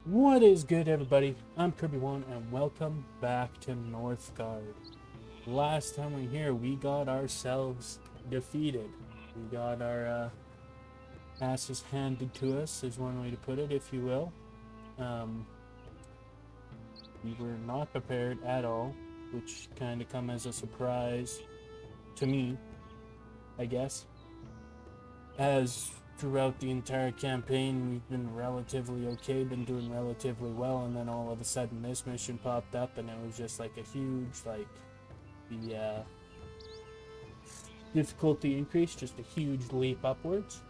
What is good, everybody? I'm Kirby1 and welcome back to Northgard. Last time we were here, we got ourselves defeated. We got our asses handed to us, is one way to put it, if you will. We were not prepared at all, which kind of come as a surprise to me, I guess. As throughout the entire campaign, we've been relatively okay, been doing relatively well, and then all of a sudden this mission popped up, and it was just like a huge, the difficulty increase, just a huge leap upwards.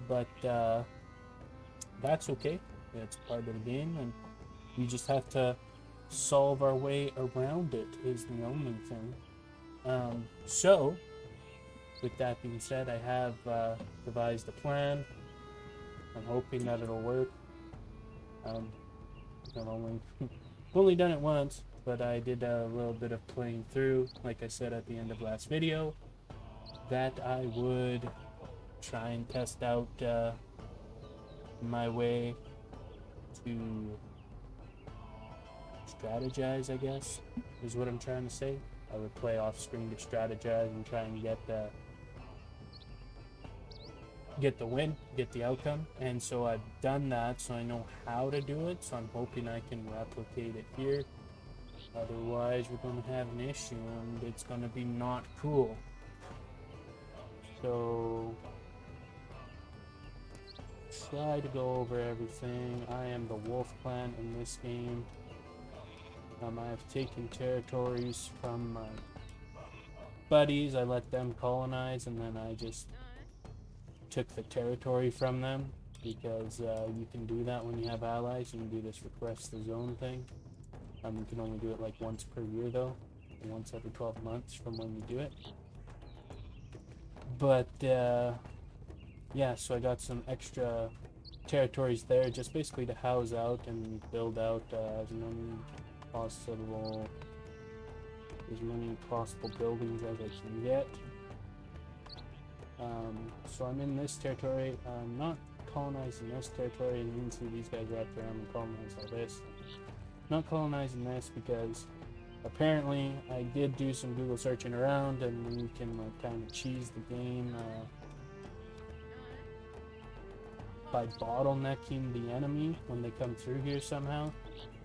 But that's okay. It's part of the game, and we just have to solve our way around it, is the only thing. So, with that being said, I have devised a plan. I'm hoping that it'll work. I've only done it once, but I did a little bit of playing through, like I said at the end of last video, that I would try and test out my way to strategize, I guess, is what I'm trying to say. I would play off screen to strategize and try and get the win, get the outcome. And so I've done that, so I know how to do it, so I'm hoping I can replicate it here. Otherwise we're going to have an issue and it's going to be not cool. So try to go over everything. I am the Wolf Clan in this game. I have taken territories from my buddies. I let them colonize, and then I just took the territory from them, because you can do that when you have allies. You can do this request the zone thing. You can only do it like once per year though, once every 12 months from when you do it. But yeah, so I got some extra territories there, just basically to house out and build out as many possible buildings as I can get. So I'm in this territory. I'm not colonizing this territory, and you can see these guys wrapped around and colonize all this. Not colonizing this because apparently I did do some Google searching around, and you can like kind of cheese the game by bottlenecking the enemy when they come through here somehow.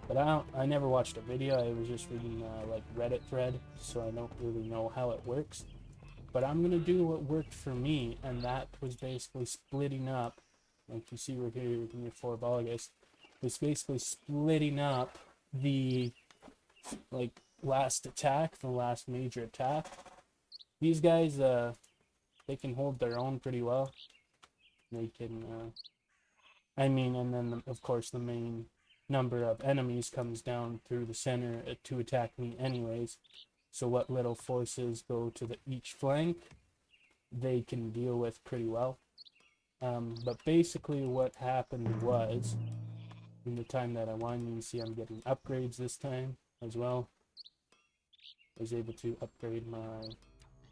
But I never watched a video. I was just reading like Reddit thread, so I don't really know how it works. But I'm gonna do what worked for me, and that was basically splitting up, like you see right here in your 4 August. It's basically splitting up the last attack, the last major attack. These guys, they can hold their own pretty well. They can, and then of course the main number of enemies comes down through the center to attack me anyways. So what little forces go to each flank, they can deal with pretty well. But basically what happened was, in the time that I won, you can see I'm getting upgrades this time as well. I was able to upgrade my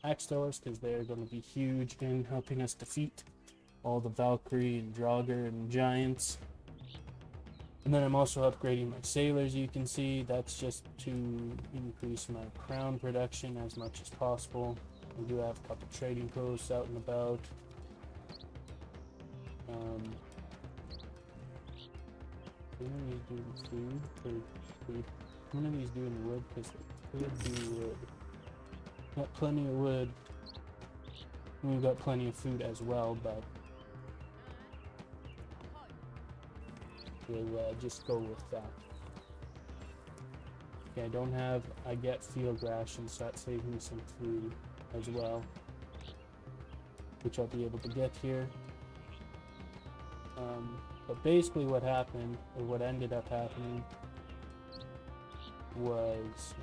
axe throwers because they're going to be huge in helping us defeat all the Valkyrie and Draugr and giants. And then I'm also upgrading my sailors, you can see. That's just to increase my crown production as much as possible. I do have a couple trading posts out and about. One of these doing food. One of these doing wood, because they could do wood. Got plenty of wood. And we've got plenty of food as well, but we'll just go with that. Okay, I get field rations, so that saves me some food as well, which I'll be able to get here. But basically what happened, or what ended up happening, was,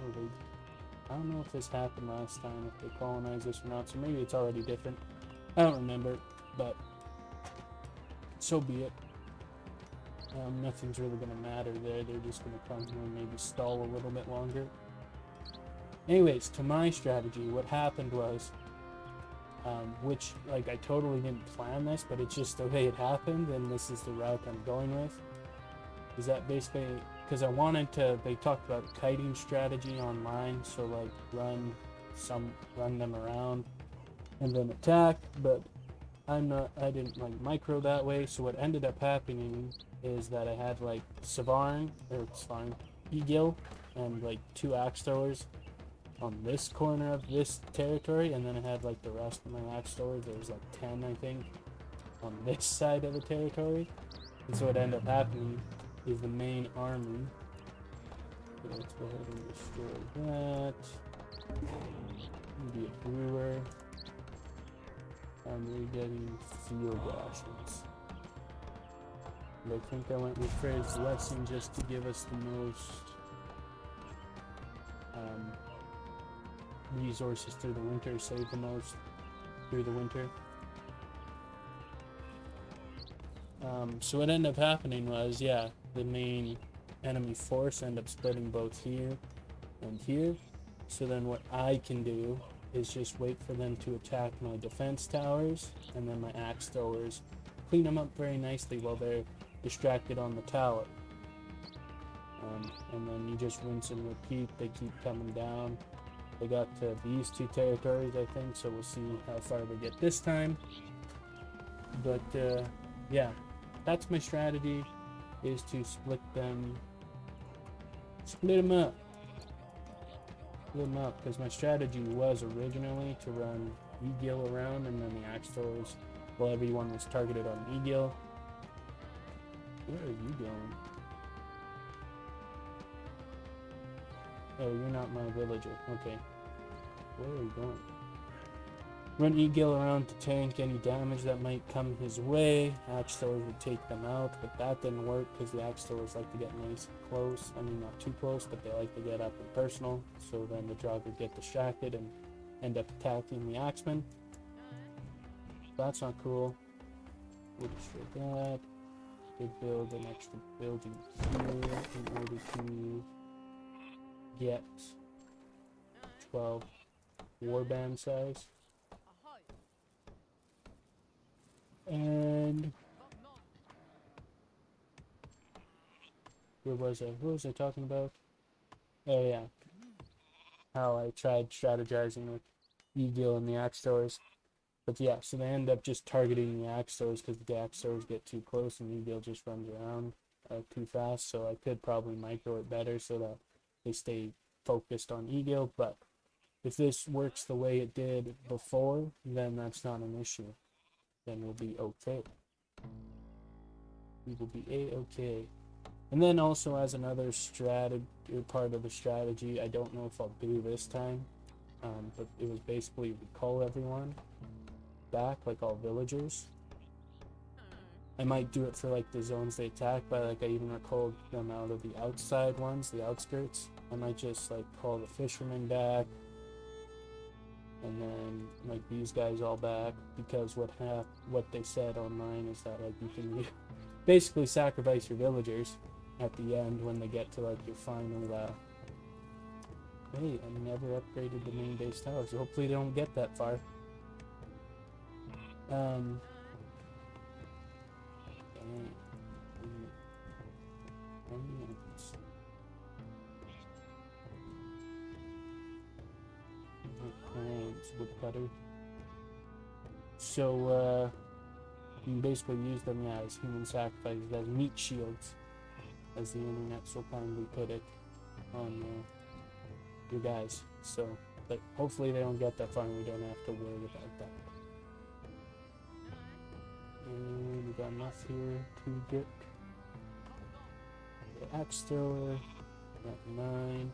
I don't know if this happened last time, if they colonized this or not, so maybe it's already different. I don't remember, but so be it. Nothing's really going to matter there. They're just going to come here and maybe stall a little bit longer. Anyways, to my strategy, what happened was, which, like, I totally didn't plan this, but it's just the way it happened, and this is the route I'm going with. is that basically, because I wanted to, they talked about kiting strategy online, so like run them around and then attack, but I didn't like micro that way, so what ended up happening is that I had like Egil, and like 2 axe throwers on this corner of this territory, and then I had like the rest of my axe throwers, there was like 10 I think, on this side of the territory, and so what ended up happening is the main army, so let's go ahead and destroy that, be a brewer, and we're getting field rations. And I think I went with Frey's Blessing just to give us the most resources through the winter, save the most through the winter. So what ended up happening was, yeah, the main enemy force ended up splitting both here and here. So then what I can do is just wait for them to attack my defense towers, and then my axe throwers clean them up very nicely while they're distracted on the tower. And then you just rinse and repeat. They keep coming down. They got to these 2 territories, I think, so we'll see how far they get this time. But yeah, that's my strategy, is to split them up. Because my strategy was originally to run Egil around, and then the axe throwers, well, everyone was targeted on Egil. Where are you going? Oh, you're not my villager. Okay. Where are you going? Run Egil around to tank any damage that might come his way. Axe throwers would take them out, but that didn't work because the axe throwers like to get nice and close. I mean, not too close, but they like to get up and personal. So then the Drog would get distracted and end up attacking the axeman. That's not cool. We'll destroy that. We'll build an extra building here in order to get 12 warband size. And what was I talking about? Oh yeah, how I tried strategizing with Egil and the axe throwers. But yeah, so they end up just targeting the axe throwers because the axe throwers get too close and Egil just runs around too fast. So I could probably micro it better so that they stay focused on Egil. But if this works the way it did before, then that's not an issue. Then we'll be okay. We will be a-okay. And then also as another part of the strategy, I don't know if I'll do this time, but it was basically recall everyone back, like all villagers. I might do it for like the zones they attack, but like I even recalled them out of the outside ones, the outskirts. I might just like call the fishermen back, and then like these guys all back, because what they said online is that like you can basically sacrifice your villagers at the end when they get to like your final hey, I never upgraded the main base tower, so hopefully they don't get that far. Woodcutter. So you can basically use them as human sacrifices, as meat shields, as the internet so kindly put it on your guys. So, but hopefully they don't get that far and we don't have to worry about that. And we got enough here to get the axe thrower. Got 9.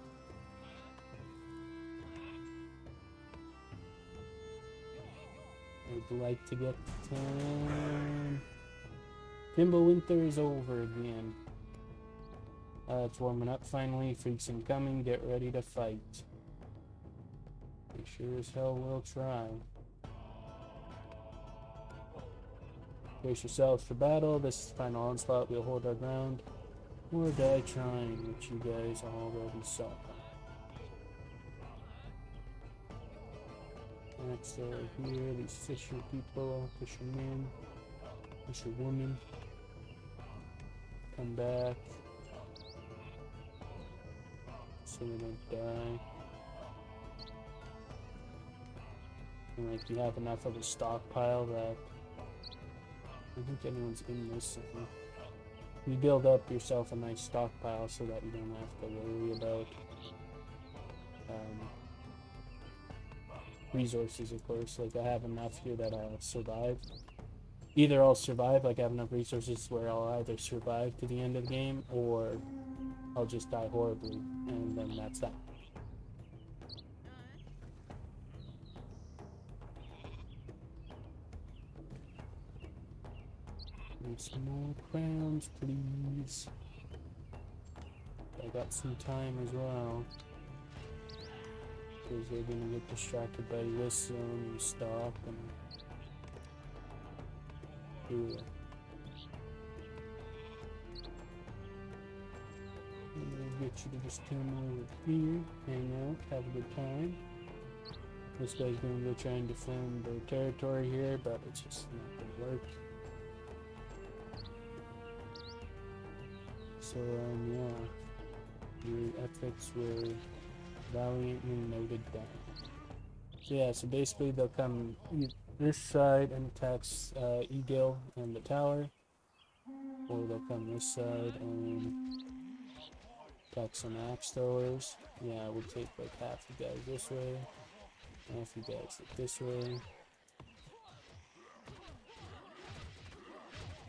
I'd like to get 10. Timber winter is over again. It's warming up finally. Freaks incoming. Get ready to fight. They sure as hell will try. Brace yourselves for battle. This is the final onslaught. We'll hold our ground or die trying, which you guys already saw. Next here, these fisher people, fishermen, fisherwoman. Come back. so we don't die. And like you have enough of a stockpile that I don't think anyone's in this city. You build up yourself a nice stockpile so that you don't have to worry about resources, of course. Like I have enough here that I'll survive. Either I'll survive, like I have enough resources where I'll either survive to the end of the game, or I'll just die horribly, and then that's that. Need some more crowns, please. I got some time as well. Because they're gonna get distracted by this zone and stop and... Yeah. I'm gonna get you to just come over here, hang out, have a good time. This guy's gonna go try and defend their territory here, but it's just not gonna work. So, yeah. Your efforts were valiantly noted down. So yeah, so basically they'll come this side and attacks Eagle and the tower, or they'll come this side and attack some axe throwers. Yeah, we'll take like half you guys this way, half you guys like this way.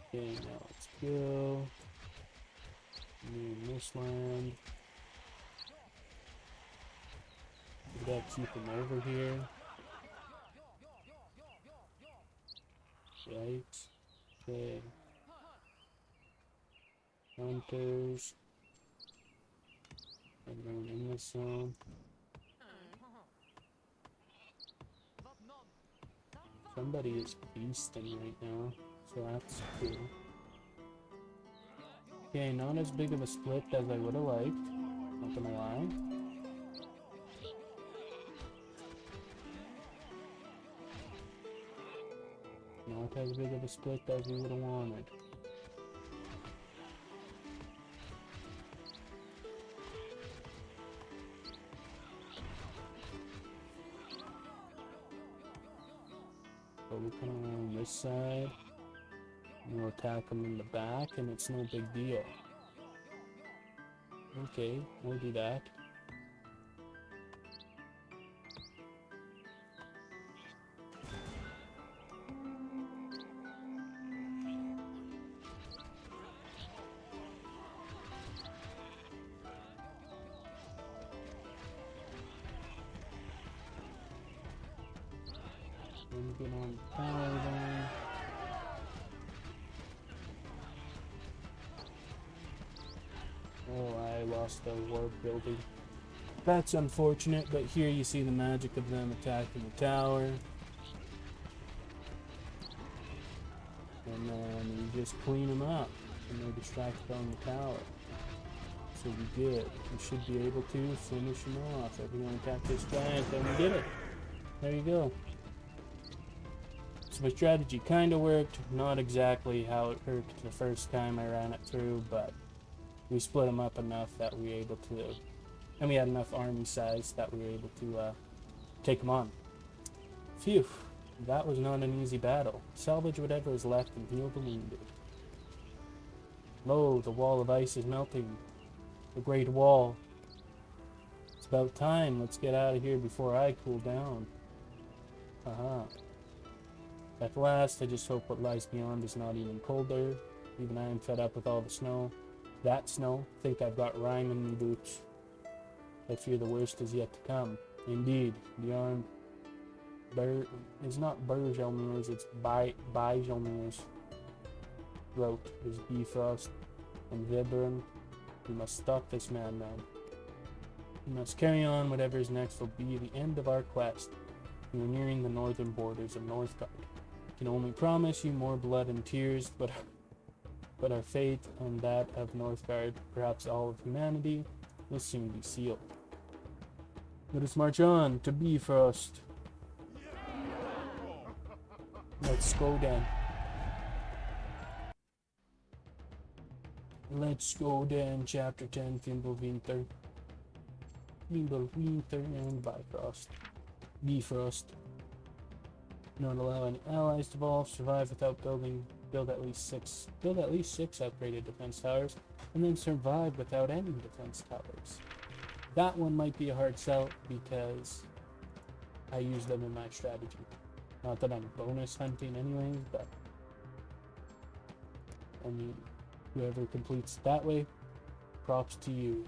Okay, now let's go. In this land. We gotta keep them over here. Right. Okay. Hunters. Everyone in this zone. Somebody is beasting right now, so that's cool. Okay, not as big of a split as I would have liked, not gonna lie. Not as big of a split as we would have wanted. But we come around this side. We'll attack them in the back, and it's no big deal. Okay, we'll do that. Let me get on the power then. Oh, I lost the warp building. That's unfortunate, but here you see the magic of them attacking the tower. And then you just clean them up, and they're distracted on the tower. So we did. We should be able to finish them off. Everyone attack this giant, and we did it. There you go. So my strategy kind of worked. Not exactly how it worked the first time I ran it through, but we split them up enough that we were able to, and we had enough army size that we were able to take them on. Phew, that was not an easy battle. Salvage whatever is left and heal the wounded. Lo, the wall of ice is melting. The great wall. It's about time. Let's get out of here before I cool down. Haha. At last, I just hope what lies beyond is not even colder. Even I am fed up with all the snow. That snow, think I've got rime in me boots. I fear the worst is yet to come. Indeed, beyond it's not Bergelmir's, it's Bigelmir's throat is Bifrost and Vibram. We must stop this madman. We must carry on. Whatever is next will be the end of our quest. We are nearing the northern borders of Northgard. I can only promise you more blood and tears, but our fate and that of Northgard, perhaps all of humanity, will soon be sealed. Let us march on to Bifrost. Let's go then. Let's go then, chapter 10, Fimbulwinter. Rainbow, Winter, and Bifrost. Not allow any allies to evolve. Survive without building. Build at least six upgraded defense towers, and then survive without any defense towers. That one might be a hard sell because I use them in my strategy. Not that I'm bonus hunting anyways, but I mean, whoever completes it that way, props to you.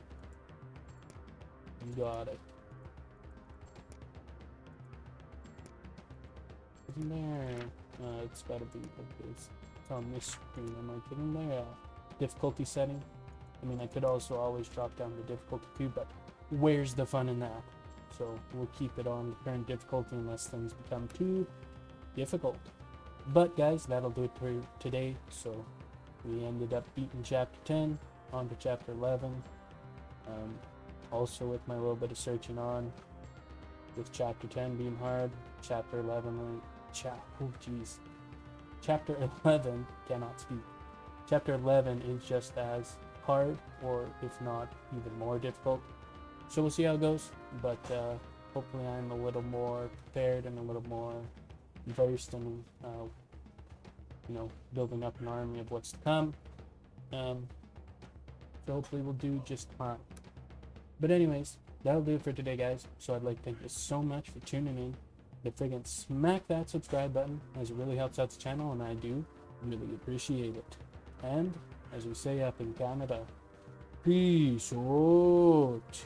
You got it. Isn't there? It's gotta be like this. It's on this screen. Am I getting there? Difficulty setting. I mean, I could also always drop down the difficulty too, but where's the fun in that? So we'll keep it on the current difficulty unless things become too difficult. But guys, that'll do it for today. So we ended up beating chapter 10, on to chapter 11. Also with my little bit of searching on, with chapter 10 being hard, chapter 11, chapter 11, cannot speak. Chapter 11 is just as hard, or if not even more difficult. So we'll see how it goes, but hopefully I'm a little more prepared and a little more versed in, building up an army of what's to come. So hopefully we'll do just fine. But anyways, that'll do it for today, guys. So I'd like to thank you so much for tuning in. To friggin' smack that subscribe button, as it really helps out the channel, and I do really appreciate it. And as we say up in Canada, peace out.